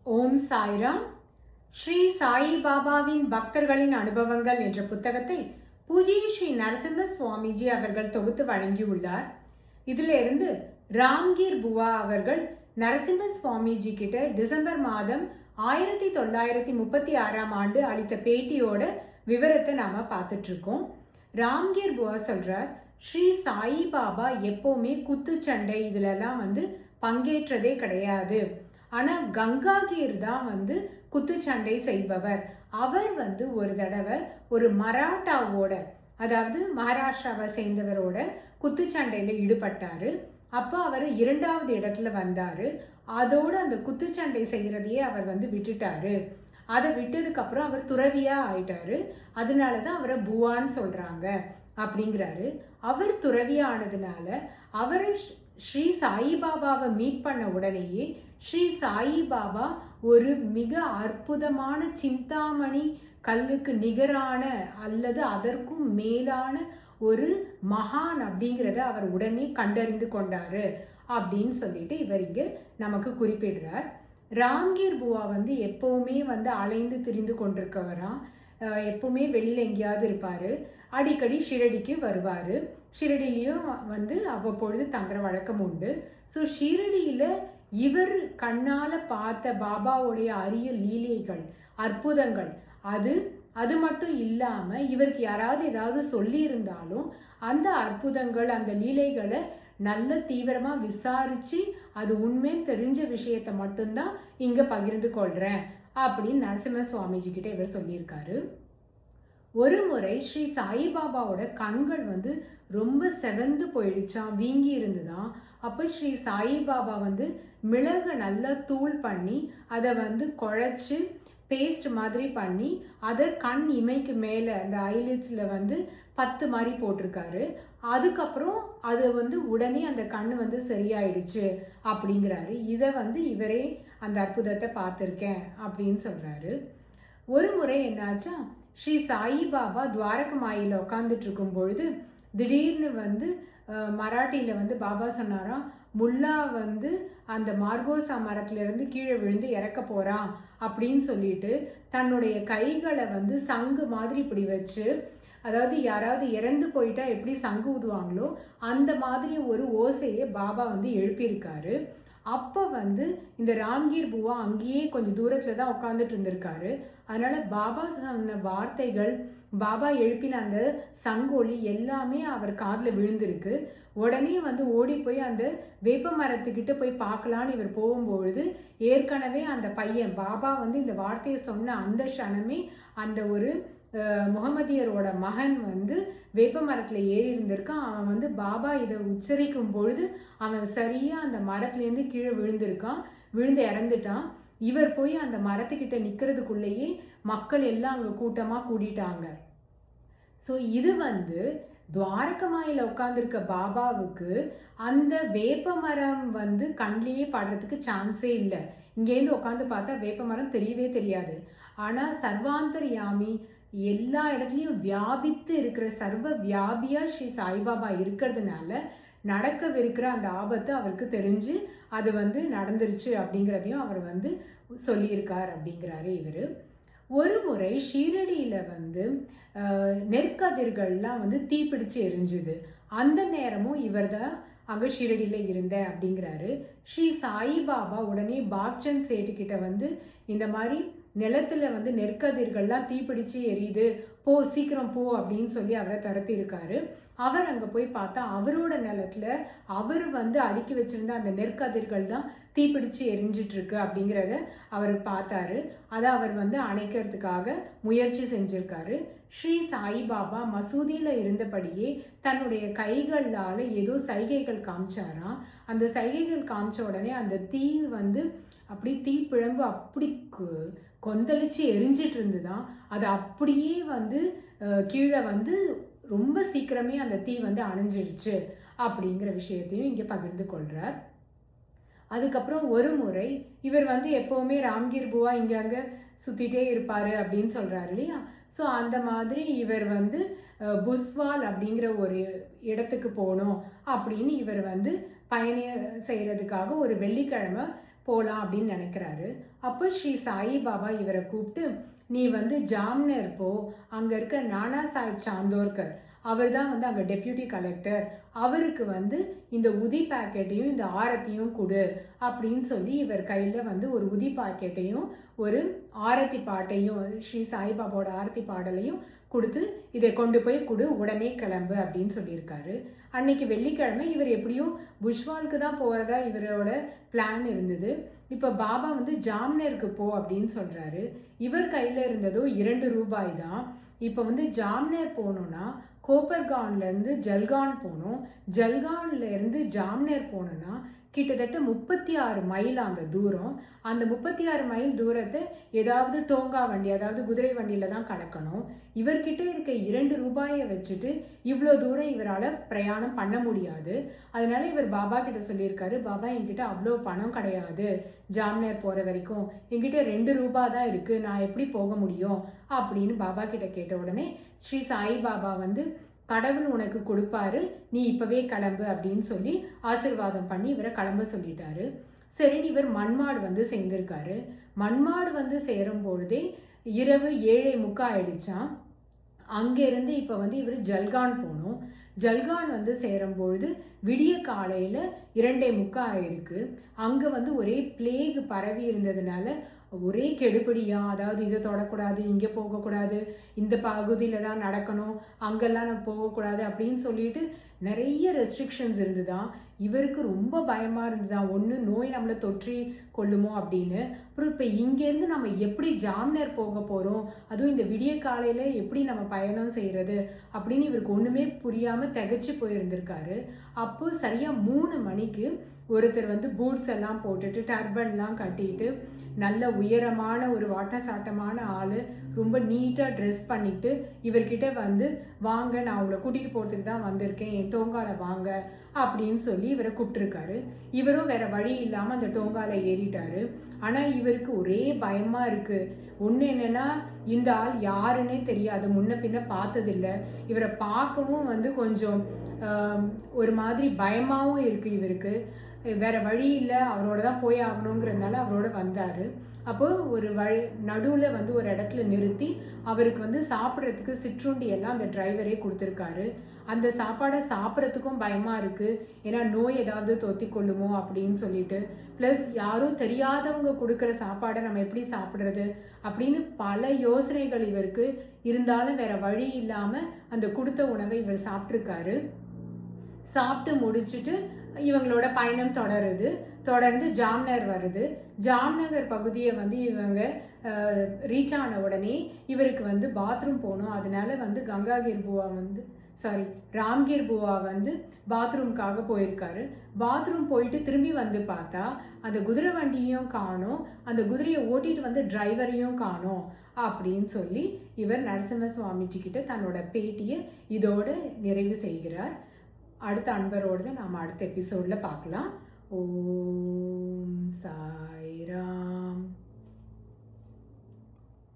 ஓம் சாய்ராம். ஸ்ரீ சாயி பாபாவின் பக்தர்களின் அனுபவங்கள் என்ற புத்தகத்தை பூஜ்ய ஸ்ரீ நரசிம்ம சுவாமிஜி அவர்கள் தொகுத்து வழங்கியுள்ளார். இதிலிருந்து ராம்கீர் புவா அவர்கள் நரசிம்ம சுவாமிஜி கிட்ட டிசம்பர் மாதம் 1936 அளித்த பேட்டியோட விவரத்தை நாம பார்த்துட்டு இருக்கோம். ராம்கீர் புவா சொல்றார், ஸ்ரீ சாயி பாபா எப்பவுமே குத்துச்சண்டை இதுலெல்லாம் பங்கேற்றதே கிடையாது. ஆனால் கங்காகீர் தான் குத்துச்சண்டை செய்பவர். அவர் ஒரு தடவை ஒரு மராட்டாவோட, அதாவது மகாராஷ்டிராவை சேர்ந்தவரோட குத்துச்சண்டையில் ஈடுபட்டார். அப்போ அவர் 2வது இடத்துல வந்தார். அதோடு அந்த குத்துச்சண்டை செய்கிறதையே அவர் விட்டுட்டாரு. அதை விட்டதுக்கப்புறம் அவர் துறவியாக ஆயிட்டாரு. அதனால தான் அவரை புவான்னு சொல்கிறாங்க அப்படிங்கிறாரு. அவர் துறவியாக ஆனதுனால அவரை ஸ்ரீ சாயிபாபாவை மீட் பண்ண உடனேயே ஸ்ரீ சாயிபாபா ஒரு மிக அற்புதமான சிந்தாமணி கல்லுக்கு நிகரான அல்லது அதற்கும் மேலான ஒரு மகான் அப்படிங்கிறத அவர் உடனே கண்டறிந்து கொண்டாரு அப்படின்னு சொல்லிட்டு இவர் இங்கே நமக்கு குறிப்பிடுறார். ராம்கீர் புவா எப்பவுமே அலைந்து திரிந்து கொண்டிருக்கவராம். எப்பவுமே வெளியில் எங்கேயாவது இருப்பார். அடிக்கடி ஷிரடிக்கு வருவார். ஷிரடியிலையும் அவ்வப்பொழுது தங்குற வழக்கம் உண்டு. ஸோ ஷிரடியில் இவர் கண்ணால் பார்த்த பாபாவுடைய அரிய லீலைகள், அற்புதங்கள், அது மட்டும் இல்லாமல் இவருக்கு யாராவது ஏதாவது சொல்லியிருந்தாலும் அந்த அற்புதங்கள், அந்த லீலைகளை நல்ல தீவிரமாக விசாரித்து அது உண்மைன்னு தெரிஞ்ச விஷயத்தை மட்டும்தான் இங்கே பகிர்ந்து கொள்கிறேன் அப்படின்னு நரசிம்ம சுவாமிஜி கிட்ட இவர் சொல்லியிருக்காரு. ஒரு முறை ஸ்ரீ சாயிபாபாவோட கண்கள் ரொம்ப செவந்து போயிடுச்சான், வீங்கி இருந்துதான். அப்போ ஸ்ரீ சாயிபாபா மிளகை நல்லா தூள் பண்ணி அதை குழைச்சி பேஸ்ட் மாதிரி பண்ணி அதை கண் இமைக்கு மேலே அந்த ஐலிட்ஸில் 10 மாதிரி போட்டிருக்காரு. அதுக்கப்புறம் அது உடனே அந்த கண் சரியாயிடுச்சு அப்படிங்கிறாரு. இதை இவரே அந்த அற்புதத்தை பார்த்துருக்கேன் அப்படின்னு சொல்கிறாரு. ஒரு முறை என்னாச்சா, ஸ்ரீ சாயிபாபா துவாரகமாயில் உட்காந்துட்டு இருக்கும் பொழுது திடீர்னு மராட்டியில் பாபா சொன்னாராம், முல்லா அந்த மார்கோசா மரத்துலேருந்து கீழே விழுந்து இறக்க போகிறான் அப்படின்னு சொல்லிட்டு தன்னுடைய கைகளை சங்கு மாதிரி இப்படி வச்சு, அதாவது யாராவது இறந்து போயிட்டா எப்படி சங்கு ஊதுவாங்களோ அந்த மாதிரி ஒரு ஓசையை பாபா எழுப்பியிருக்காரு. அப்போ இந்த ராம்கீர் புவா அங்கேயே கொஞ்சம் தூரத்தில் தான் உட்காந்துட்டு இருந்திருக்காரு. அதனால் பாபா சொன்ன வார்த்தைகள், பாபா எழுப்பின அந்த சங்கொலி எல்லாமே அவர் காதில் விழுந்திருக்கு. உடனே ஓடி போய் அந்த வேப்ப மரத்துக்கிட்ட போய் பார்க்கலான்னு இவர் போகும்பொழுது ஏற்கனவே அந்த பையன் பாபா இந்த வார்த்தையை சொன்ன அந்த க்ஷணமே அந்த ஒரு முகமதியரோட மகன் வேப்ப மரத்தில் ஏறி இருந்திருக்கான். அவன் பாபா இதை உச்சரிக்கும் பொழுது அவன் சரியாக அந்த மரத்துலேருந்து கீழே விழுந்திருக்கான், விழுந்து இறந்துட்டான். இவர் போய் அந்த மரத்துக்கிட்ட நிற்கிறதுக்குள்ளேயே மக்கள் எல்லாம் அங்கே கூட்டமாக கூடிட்டாங்க. ஸோ இது துவாரகமாயில் உட்காந்துருக்க பாபாவுக்கு அந்த வேப்ப மரம் கண்ணிலேயே படுறதுக்கு சான்ஸே இல்லை. இங்கேருந்து உட்காந்து பார்த்தா வேப்ப மரம் தெரியவே தெரியாது. ஆனால் சர்வாந்தர்யாமி, எல்லா இடத்துலையும் வியாபித்து இருக்கிற சர்வ வியாபியாக ஸ்ரீ சாய்பாபா இருக்கிறதுனால நடக்கவிருக்கிற அந்த ஆபத்து அவருக்கு தெரிஞ்சு அது நடந்துருச்சு அப்படிங்கிறதையும் அவர் சொல்லியிருக்கார் அப்படிங்கிறாரு இவர். ஒரு முறை ஷீரடியில் நெற்கதிர்கள்லாம் தீப்பிடிச்சு எரிஞ்சுது. அந்த நேரமும் இவர் தான் அங்கே ஷீரடியில் இருந்தேன் அப்படிங்கிறாரு. ஸ்ரீ சாயிபாபா உடனே பாக்சந்த் சேட்டுக்கிட்ட இந்த மாதிரி நிலத்தில் நெற்கதிர்கள்லாம் தீப்பிடிச்சு எரியுது, போ சீக்கிரம் போ அப்படின்னு சொல்லி அவரை துரத்திருக்காரு. அவர் அங்கே போய் பார்த்தா அவரோட நிலத்தில் அவர் அடுக்கி வச்சுருந்த அந்த நெற்கதிர்கள் தான் தீப்பிடிச்சு எரிஞ்சிட்ருக்கு அப்படிங்கிறத அவர் பார்த்தாரு. அதை அவர் அணைக்கிறதுக்காக முயற்சி செஞ்சுருக்காரு. ஸ்ரீ சாயிபாபா மசூதியில் இருந்தபடியே தன்னுடைய கைகளால் ஏதோ சைகைகள் காமிச்சாராம். அந்த சைகைகள் காமிச்ச உடனே அந்த தீ அப்படி தீப்பிழம்பு அப்படி கொந்தளிச்சு எரிஞ்சிட்டு இருந்துதான். அது அப்படியே கீழே ரொம்ப சீக்கிரமே அந்த தீ அணைஞ்சிடுச்சு அப்படிங்கிற விஷயத்தையும் இங்கே பகிர்ந்து கொள்கிறார். அதுக்கப்புறம் ஒரு முறை இவர் எப்போவுமே ராம்கீர் புவா இங்கே அங்கே சுற்றிட்டே இருப்பார் அப்படின்னு சொல்கிறாரு இல்லையா. ஸோ அந்த மாதிரி இவர் புஸ்வால் அப்படிங்கிற ஒரு இடத்துக்கு போகணும் அப்படின்னு இவர் பயணம் செய்கிறதுக்காக ஒரு வெள்ளிக்கிழமை போகலாம் அப்படின்னு நினைக்கிறாரு. அப்போ ஸ்ரீ சாயிபாபா இவரை கூப்பிட்டு, நீ வந்து ஜாம்னர் போ, அங்கே இருக்க நானா சாஹிப் சாந்தோர்கர் அவர் தான் வந்து அங்கே டெப்யூட்டி கலெக்டர், அவருக்கு வந்து இந்த உதி பாக்கெட்டையும் இந்த ஆரத்தியும் கொடு அப்படின்னு சொல்லி இவர் கையில் வந்து ஒரு உதி பாக்கெட்டையும் ஒரு ஆரத்தி பாட்டையும் ஸ்ரீ சாய்பாபாவோட ஆரத்தி பாடலையும் கொடுத்து இதை கொண்டு போய் கொடு, உடனே கிளம்பு அப்படின்னு சொல்லியிருக்காரு. அன்னைக்கு வெள்ளிக்கிழமை இவர் எப்படியும் புஷ்வாலுக்கு தான் போகிறதா இவரோட பிளான் இருந்தது. இப்போ பாபா வந்து ஜாம்னருக்கு போ அப்படின்னு சொல்கிறாரு. இவர் கையில் இருந்ததோ 2 ரூபாய் தான். இப்போ வந்து ஜாம்னர் போகணுன்னா கோப்பர்கான்லேருந்து ஜல்கான் போகணும். ஜல்கான்லேருந்து ஜாம்னர் போகணுன்னா கிட்டத்தட்ட 36 மைல் அந்த தூரம். அந்த 36 மைல் தூரத்தை ஏதாவது டோங்கா வண்டி, அதாவது குதிரை வண்டியில் தான் கடக்கணும். இவர்கிட்ட இருக்க 2 ரூபாயை வச்சுட்டு இவ்வளோ தூரம் இவரால் பிரயாணம் பண்ண முடியாது. அதனால இவர் பாபா கிட்ட சொல்லியிருக்காரு, பாபா என்கிட்ட அவ்வளோ பணம் கிடையாது ஜாம்னர் போகிற வரைக்கும், என்கிட்ட 2 ரூபா தான் இருக்குது, நான் எப்படி போக முடியும் அப்படின்னு பாபா கிட்ட கேட்ட உடனே ஸ்ரீ சாய்பாபா வந்து கடவுள் உனக்கு கொடுப்பாரு, நீ இப்போவே கிளம்பு அப்படின்னு சொல்லி ஆசீர்வாதம் பண்ணி இவரை கிளம்ப சொல்லிட்டாரு. சரின்னு இவர் மன்மாடு வந்து சேர்ந்திருக்காரு. மன்மாடு வந்து சேரும்பொழுதே இரவு 7:45 ஆயிடுச்சான். அங்கேருந்து இப்போ வந்து இவர் ஜல்கான் போகணும். ஜல்கான் வந்து சேரும்பொழுது விடிய காலையில் 2:45 ஆயிருக்கு. அங்கே வந்து ஒரே பிளேக் பரவி இருந்ததுனால ஒரே கெடுபிடியாக, அதாவது இதை தொடக்கூடாது, இங்கே போகக்கூடாது, இந்த பகுதியில் தான் நடக்கணும், அங்கெல்லாம் நம்ம போகக்கூடாது அப்படின்னு சொல்லிட்டு நிறைய ரெஸ்ட்ரிக்ஷன்ஸ் இருந்துதான். இவருக்கு ரொம்ப பயமாக இருந்துதான், ஒன்று நோய் நம்மளை தொற்றி கொள்ளுமோ அப்படின்னு. அப்புறம் இப்போ இங்கேருந்து நம்ம எப்படி ஜாம்னர் போக போகிறோம், அதுவும் இந்த விடிய காலையில் எப்படி நம்ம பயணம் செய்கிறது அப்படின்னு இவருக்கு ஒன்றுமே புரியாமல் திகைச்சு போயிருந்திருக்காரு. அப்போ சரியாக 3 மணிக்கு ஒருத்தர் வந்து பூட்ஸ் எல்லாம் போட்டுட்டு டர்பன்லாம் கட்டிட்டு நல்ல உயரமான ஒரு வாட்டசாட்டமான ஆள், ரொம்ப நீட்டாக ட்ரெஸ் பண்ணிட்டு இவர்கிட்ட வந்து, வாங்க நான் உங்களை கூட்டிகிட்டு போகிறதுக்கு தான் வந்திருக்கேன், என் டோங்கால வாங்க அப்படின்னு சொல்லி இவரை கூப்பிட்டுருக்காரு. இவரும் வேற வழி இல்லாமல் அந்த டோங்கால ஏறிட்டாரு. ஆனால் இவருக்கு ஒரே பயமாக இருக்குது. ஒன்று என்னென்னா, இந்த ஆள் யாருன்னே தெரியாது, முன்ன பின்ன பார்த்ததில்லை. இவரை பார்க்கவும் வந்து கொஞ்சம் ஒரு மாதிரி பயமாகவும் இருக்குது இவருக்கு. வேறு வழி இல்லை, அவரோட தான் போய் ஆகணுங்கிறதுனால அவரோட வந்தார். அப்போது ஒரு நடுவில் வந்து ஒரு இடத்துல நிறுத்தி அவருக்கு வந்து சாப்பிட்றதுக்கு சிற்றுண்டி எல்லாம் அந்த டிரைவரே கொடுத்துருக்காரு. அந்த சாப்பாடை சாப்பிட்றதுக்கும் பயமாக இருக்குது, ஏன்னா நோய் ஏதாவது தொத்தி கொள்ளுமோ அப்படின்னு சொல்லிட்டு. ப்ளஸ் யாரும் தெரியாதவங்க கொடுக்குற சாப்பாடை நம்ம எப்படி சாப்பிட்றது அப்படின்னு பல யோசனைகள் இவருக்கு இருந்தாலும் வேறு வழி இல்லாமல் அந்த கொடுத்த உணவை இவர் சாப்பிட்ருக்காரு. சாப்பிட்டு முடிச்சுட்டு இவங்களோட பயணம் தொடர்ந்து ஜாம்னர் வருது. ஜாம்நகர் பகுதியை வந்து இவங்க ரீச் ஆன உடனே இவருக்கு வந்து பாத்ரூம் போகணும். அதனால வந்து ராம்கீர் புவா வந்து பாத்ரூம்காக போயிருக்காரு. பாத்ரூம் போயிட்டு திரும்பி வந்து பார்த்தா அந்த குதிரை வண்டியும் காணோம், அந்த குதிரையை ஓட்டிட்டு வந்து டிரைவரையும் காணோம் அப்படின்னு சொல்லி இவர் நரசிம்ம சுவாமிஜி கிட்ட தன்னோட பேட்டியை இதோடு நிறைவு செய்கிறார். அடுத்த அன்பரோடு நாம் அடுத்த எபிசோடில் பார்க்கலாம். ஓம் சாய்ராம்.